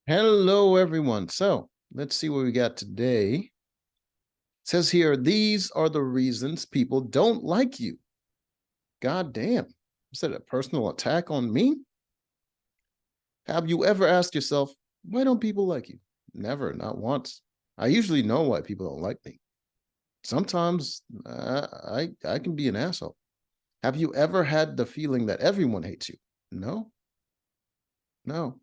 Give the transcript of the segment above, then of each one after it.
Hello, everyone. So let's see what we got today. It says here, these are the reasons people don't like you. God damn. Is that a personal attack on me? Have you ever asked yourself, why don't people like you? Never, not once. I usually know why people don't like me. Sometimes I can be an asshole. Have you ever had the feeling that everyone hates you? No, no.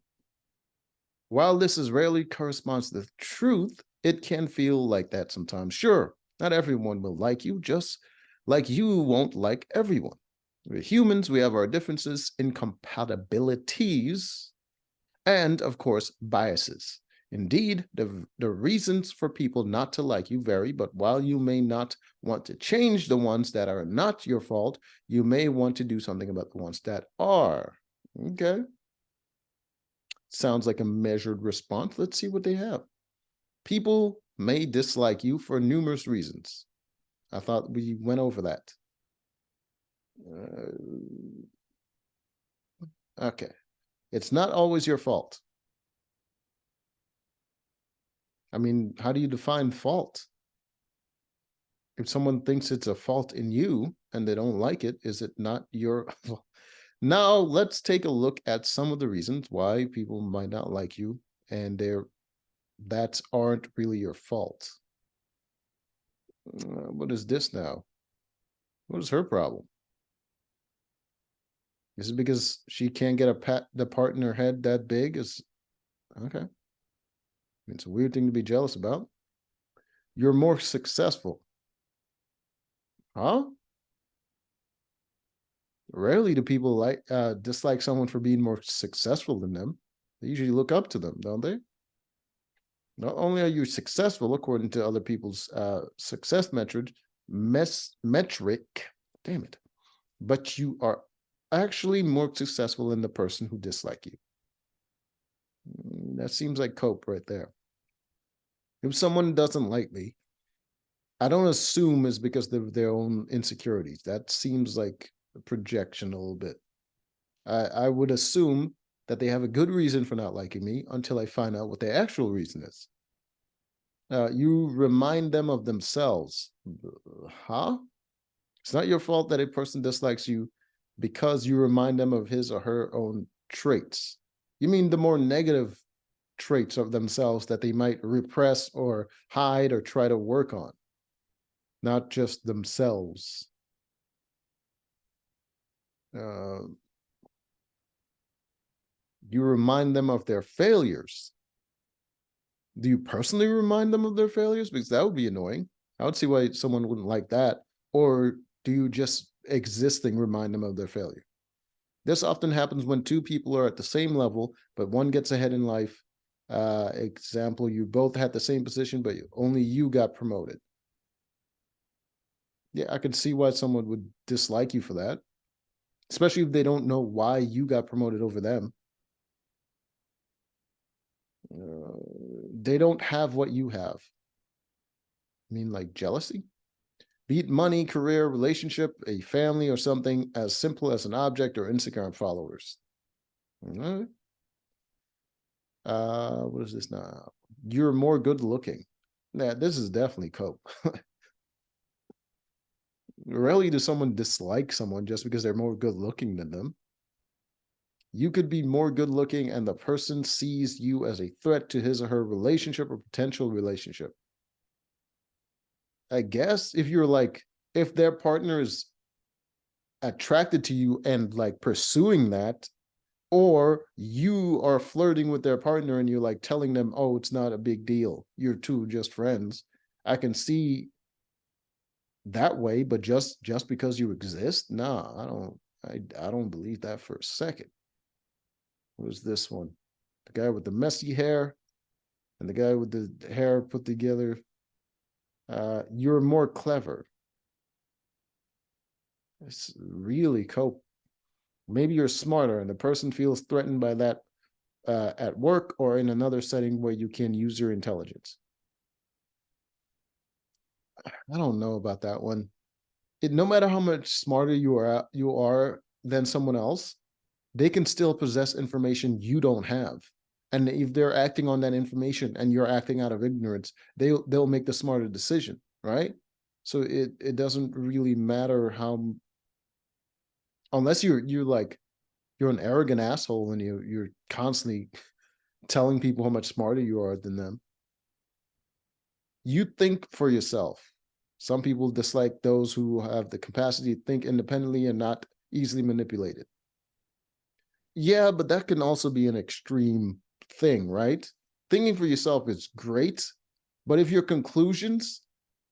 While this is rarely corresponds to the truth, it can feel like that sometimes. Sure, not everyone will like you, just like you won't like everyone. We're humans, we have our differences, incompatibilities, and of course, biases. Indeed, the reasons for people not to like you vary, but while you may not want to change the ones that are not your fault, you may want to do something about the ones that are. Okay. Sounds like a measured response. Let's see what they have. People may dislike you for numerous reasons. I thought we went over that. Okay. It's not always your fault. I mean, how do you define fault? If someone thinks it's a fault in you and they don't like it, is it not your fault? Now, let's take a look at some of the reasons why people might not like you, and that aren't really your fault. What is this now? What is her problem? Is it because she can't get the part in her head that big? Is okay. It's a weird thing to be jealous about. You're more successful. Huh? Rarely do people dislike someone for being more successful than them. They usually look up to them, don't they? Not only are you successful according to other people's success metric, damn it, but you are actually more successful than the person who dislike you. That seems like cope right there. If someone doesn't like me, I don't assume it's because of their own insecurities. That seems like a projection a little bit. I would assume that they have a good reason for not liking me until I find out what their actual reason is. You remind them of themselves. Huh? It's not your fault that a person dislikes you because you remind them of his or her own traits. You mean the more negative traits of themselves that they might repress or hide or try to work on, not just themselves. You remind them of their failures. Do you personally remind them of their failures? Because that would be annoying. I would see why someone wouldn't like that. Or do you just existing remind them of their failure? This often happens when two people are at the same level, but one gets ahead in life. Example, you both had the same position, but only you got promoted. Yeah, I could see why someone would dislike you for that, especially if they don't know why you got promoted over them. They don't have what you have. I mean, like jealousy? Be it money, career, relationship, a family, or something as simple as an object or Instagram followers. What is this now? You're more good looking. Yeah, this is definitely cope. Rarely does someone dislike someone just because they're more good looking than them. You could be more good looking and the person sees you as a threat to his or her relationship or potential relationship. I guess if their partner is attracted to you and like pursuing that, or you are flirting with their partner and you're like telling them, oh, it's not a big deal, you're two just friends, I can see that way. But just because you exist, nah, I don't believe that for a second. What was this one? The guy with the messy hair and the guy with the hair put together. You're more clever. It's really cope. Maybe you're smarter and the person feels threatened by that at work or in another setting where you can use your intelligence. I don't know about that one. No matter how much smarter you are than someone else, they can still possess information you don't have. And if they're acting on that information and you're acting out of ignorance, they'll make the smarter decision, right? So it doesn't really matter how, unless you're like you're an arrogant asshole and you're constantly telling people how much smarter you are than them. You think for yourself. Some people dislike those who have the capacity to think independently and not easily manipulated. Yeah, but that can also be an extreme thing, right? Thinking for yourself is great, but if your conclusions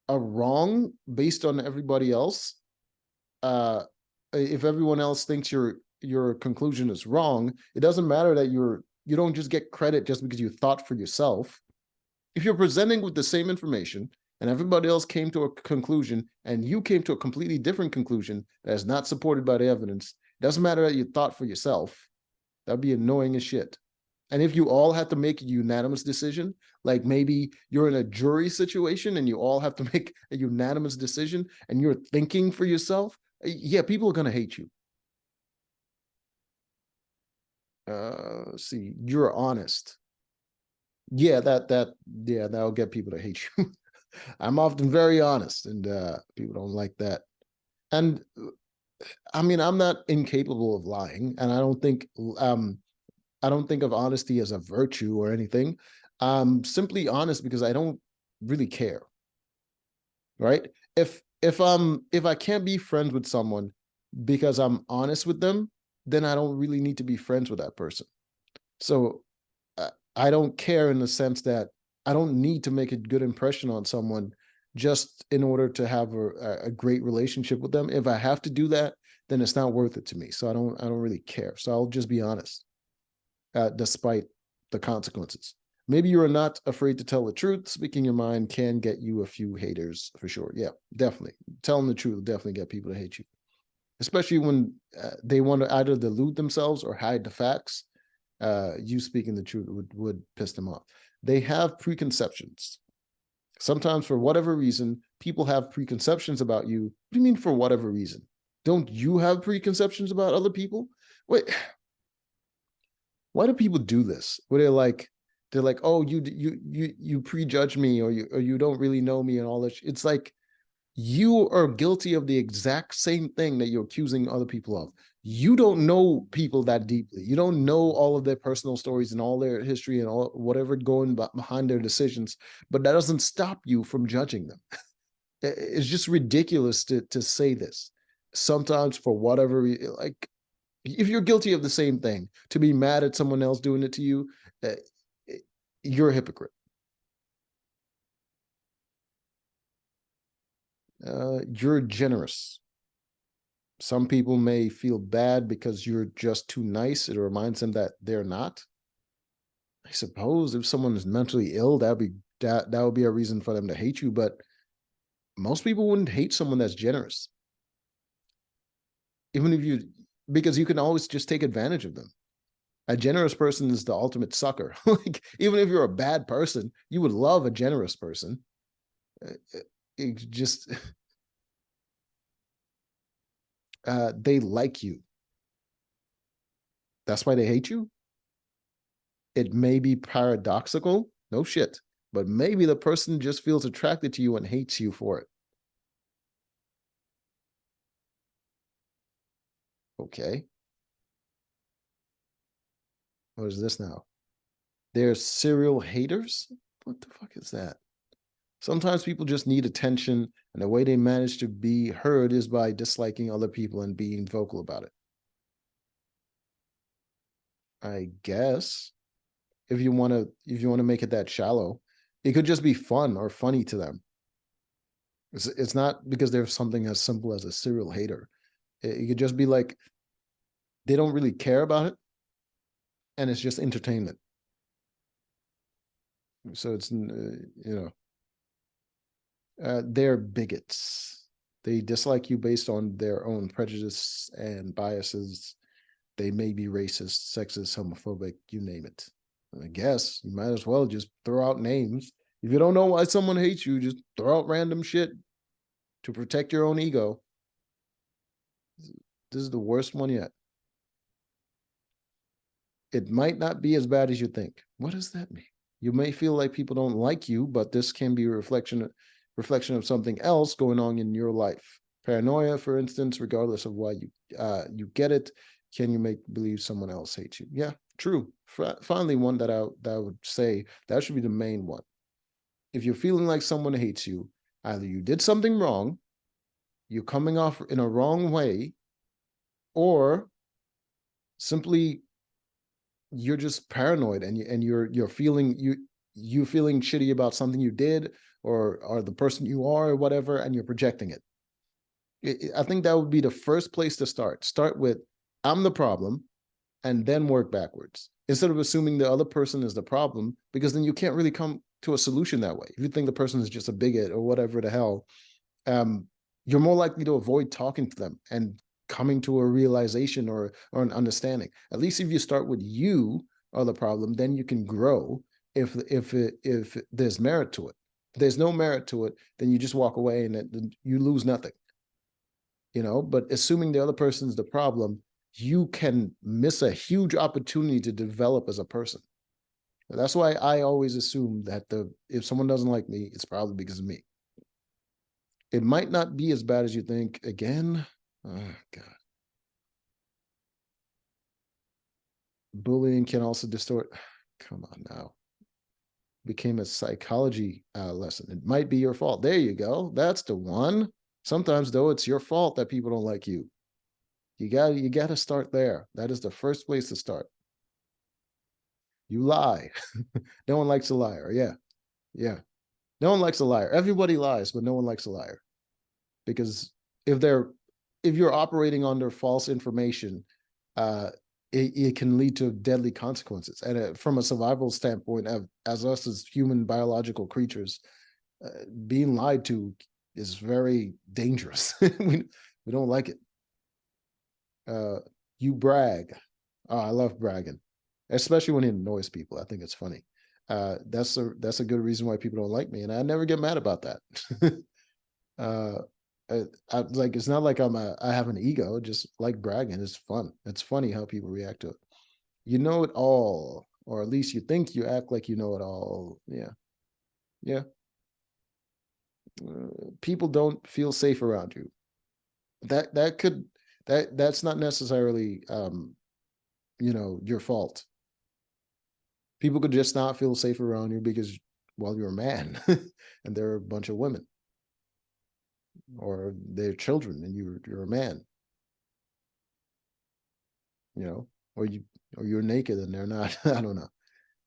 are wrong based on everybody else, uh, if everyone else thinks your conclusion is wrong, it doesn't matter that you don't just get credit just because you thought for yourself. If you're presenting with the same information and everybody else came to a conclusion and you came to a completely different conclusion that is not supported by the evidence, it doesn't matter that you thought for yourself. That'd be annoying as shit. And if you all have to make a unanimous decision, like maybe you're in a jury situation and you all have to make a unanimous decision and you're thinking for yourself, yeah, people are going to hate you. See, you're honest. Yeah, that'll get people to hate you. I'm often very honest, and people don't like that. And I mean, I'm not incapable of lying, and I don't think of honesty as a virtue or anything. I'm simply honest because I don't really care, right? If I can't be friends with someone because I'm honest with them, then I don't really need to be friends with that person. So I don't care in the sense that I don't need to make a good impression on someone just in order to have a great relationship with them. If I have to do that, then it's not worth it to me. So I don't really care. So I'll just be honest, despite the consequences. Maybe you're not afraid to tell the truth. Speaking your mind can get you a few haters for sure. Yeah, definitely. Telling the truth will definitely get people to hate you, especially when they want to either delude themselves or hide the facts. You speaking the truth would piss them off. They have preconceptions. Sometimes, for whatever reason, people have preconceptions about you. What do you mean, for whatever reason? Don't you have preconceptions about other people? Wait, why do people do this? Where they're like, oh, you prejudge me, or you don't really know me, and all this. It's like you are guilty of the exact same thing that you're accusing other people of. You don't know people that deeply. You don't know all of their personal stories and all their history and all whatever going behind their decisions, but that doesn't stop you from judging them. It's just ridiculous to say this. Sometimes, for whatever, like, if you're guilty of the same thing, to be mad at someone else doing it to you, uh, you're a hypocrite. You're generous. Some people may feel bad because you're just too nice. It reminds them that they're not. I suppose if someone is mentally ill, that would be a reason for them to hate you. But most people wouldn't hate someone that's generous, even if you, because you can always just take advantage of them. A generous person is the ultimate sucker. Like, even if you're a bad person, you would love a generous person. It just they like you. That's why they hate you. It may be paradoxical, no shit, but maybe the person just feels attracted to you and hates you for it. Okay. What is this now? They're serial haters? What the fuck is that? Sometimes people just need attention, and the way they manage to be heard is by disliking other people and being vocal about it. I guess if you want to make it that shallow, it could just be fun or funny to them. It's not because there's something as simple as a serial hater. It could just be like they don't really care about it, and it's just entertainment. So it's they're bigots. They dislike you based on their own prejudice and biases. They may be racist, sexist, homophobic, you name it. I guess you might as well just throw out names. If you don't know why someone hates you, just throw out random shit to protect your own ego. This is the worst one yet. It might not be as bad as you think. What does that mean? You may feel like people don't like you, but this can be a reflection of something else going on in your life. Paranoia, for instance, regardless of why you get it, can you make believe someone else hates you? Yeah, true. Finally, one that I would say that should be the main one. If you're feeling like someone hates you, either you did something wrong, you're coming off in a wrong way, or simply you're just paranoid and you're feeling you feeling shitty about something you did or the person you are or whatever, and you're projecting it. I think that would be the first place to start. Start with I'm the problem, and then work backwards instead of assuming the other person is the problem, because then you can't really come to a solution that way. If you think the person is just a bigot or whatever the hell, um, you're more likely to avoid talking to them and coming to a realization or an understanding. At least if you start with you are the problem, then you can grow. If there's merit to it, if there's no merit to it, then you just walk away and you lose nothing. But assuming the other person's the problem, you can miss a huge opportunity to develop as a person. That's why I always assume that if someone doesn't like me, it's probably because of me. It might not be as bad as you think. Again, oh God. Bullying can also distort. Come on now. Became a psychology lesson. It might be your fault. There you go. That's the one. Sometimes though, it's your fault that people don't like you. You got to start there. That is the first place to start. You lie. No one likes a liar. Yeah. Yeah. No one likes a liar. Everybody lies, but no one likes a liar. Because if they're if you're operating under false information, uh, it can lead to deadly consequences. And from a survival standpoint, as us as human biological creatures, being lied to is very dangerous. we don't like it. You brag. Oh, I love bragging, especially when it annoys people. I think it's funny. That's a good reason why people don't like me, and I never get mad about that. uh, like it's not like I have an ego. Just like bragging, it's fun. It's funny how people react to it. You know it all, or at least you think you act like you know it all. Yeah, yeah. People don't feel safe around you. That could that's not necessarily your fault. People could just not feel safe around you because, well, you're a man and there are a bunch of women, or they're children and you're a man, you know, or you're naked and they're not. I don't know.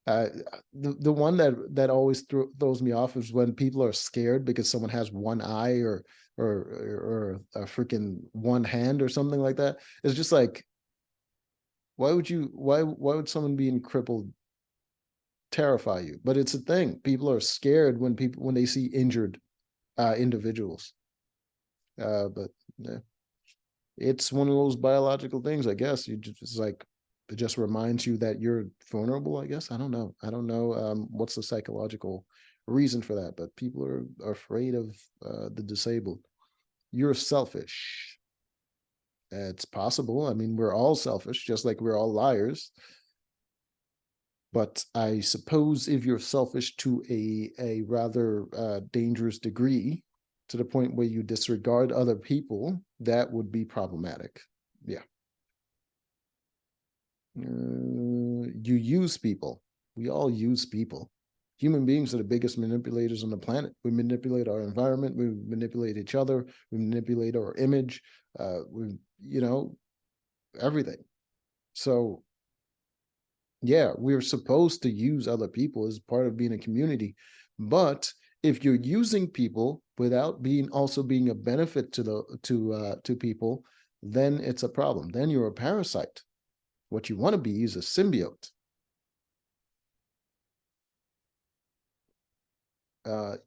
Uh, the one that always throws me off is when people are scared because someone has one eye or a freaking one hand or something like that. It's just like, why would someone being crippled terrify you? But it's a thing. People are scared when they see injured individuals. But yeah, it's one of those biological things, I guess. It's like it just reminds you that you're vulnerable. I guess I don't know what's the psychological reason for that, but people are afraid of the disabled. You're selfish. It's possible. I mean, we're all selfish, just like we're all liars. But I suppose if you're selfish to a rather dangerous degree, to the point where you disregard other people, that would be problematic. Yeah. You use people. We all use people. Human beings are the biggest manipulators on the planet. We manipulate our environment. We manipulate each other. We manipulate our image. We, everything. So yeah, we're supposed to use other people as part of being a community. But if you're using people without being a benefit to people, then it's a problem. Then you're a parasite. What you want to be is a symbiote.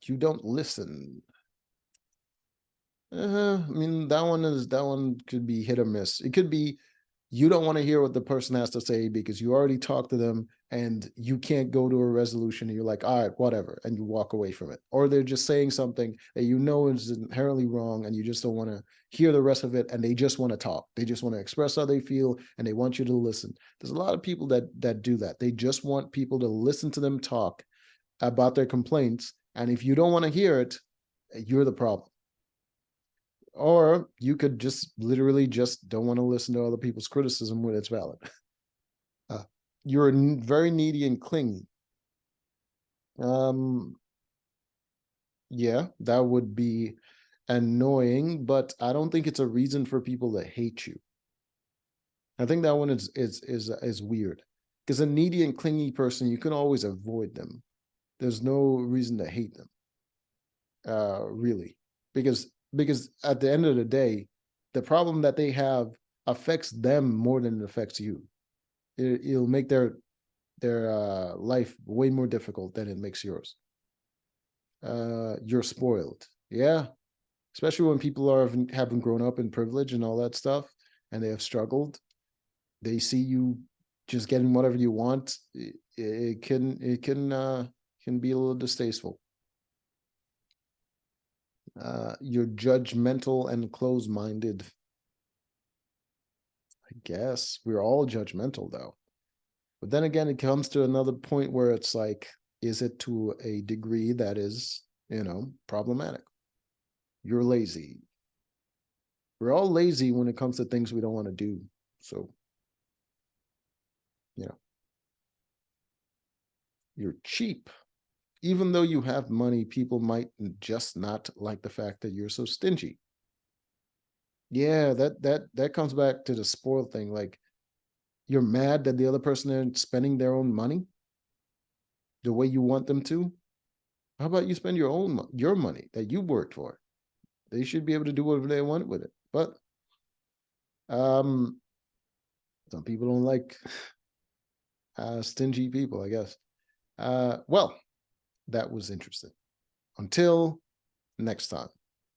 You don't listen. I mean, that one could be hit or miss. It could be you don't want to hear what the person has to say because you already talked to them and you can't go to a resolution, and you're like, all right, whatever, and you walk away from it. Or they're just saying something that you know is inherently wrong and you just don't want to hear the rest of it, and they just want to talk. They just want to express how they feel and they want you to listen. There's a lot of people that do that. They just want people to listen to them talk about their complaints, and if you don't want to hear it, you're the problem. Or you could just literally just don't want to listen to other people's criticism when it's valid. Uh, you're very needy and clingy. Um, yeah, that would be annoying, but I don't think it's a reason for people to hate you. I think that one is weird, because a needy and clingy person, you can always avoid them. There's no reason to hate them, really, because at the end of the day, the problem that they have affects them more than it affects you. It'll make their life way more difficult than it makes yours. You're spoiled, yeah, especially when people haven't grown up in privilege and all that stuff, and they have struggled. They see you just getting whatever you want. It can be a little distasteful. You're judgmental and closed-minded. I guess we're all judgmental though. But then again, it comes to another point where it's like, is it to a degree that is, problematic? You're lazy. We're all lazy when it comes to things we don't want to do. So, you know, you're cheap. Even though you have money, people might just not like the fact that you're so stingy. Yeah, that comes back to the spoiled thing. Like, you're mad that the other person isn't spending their own money the way you want them to. How about you spend your money that you worked for? They should be able to do whatever they want with it. But um, some people don't like stingy people, I guess. Well, that was interesting. Until next time.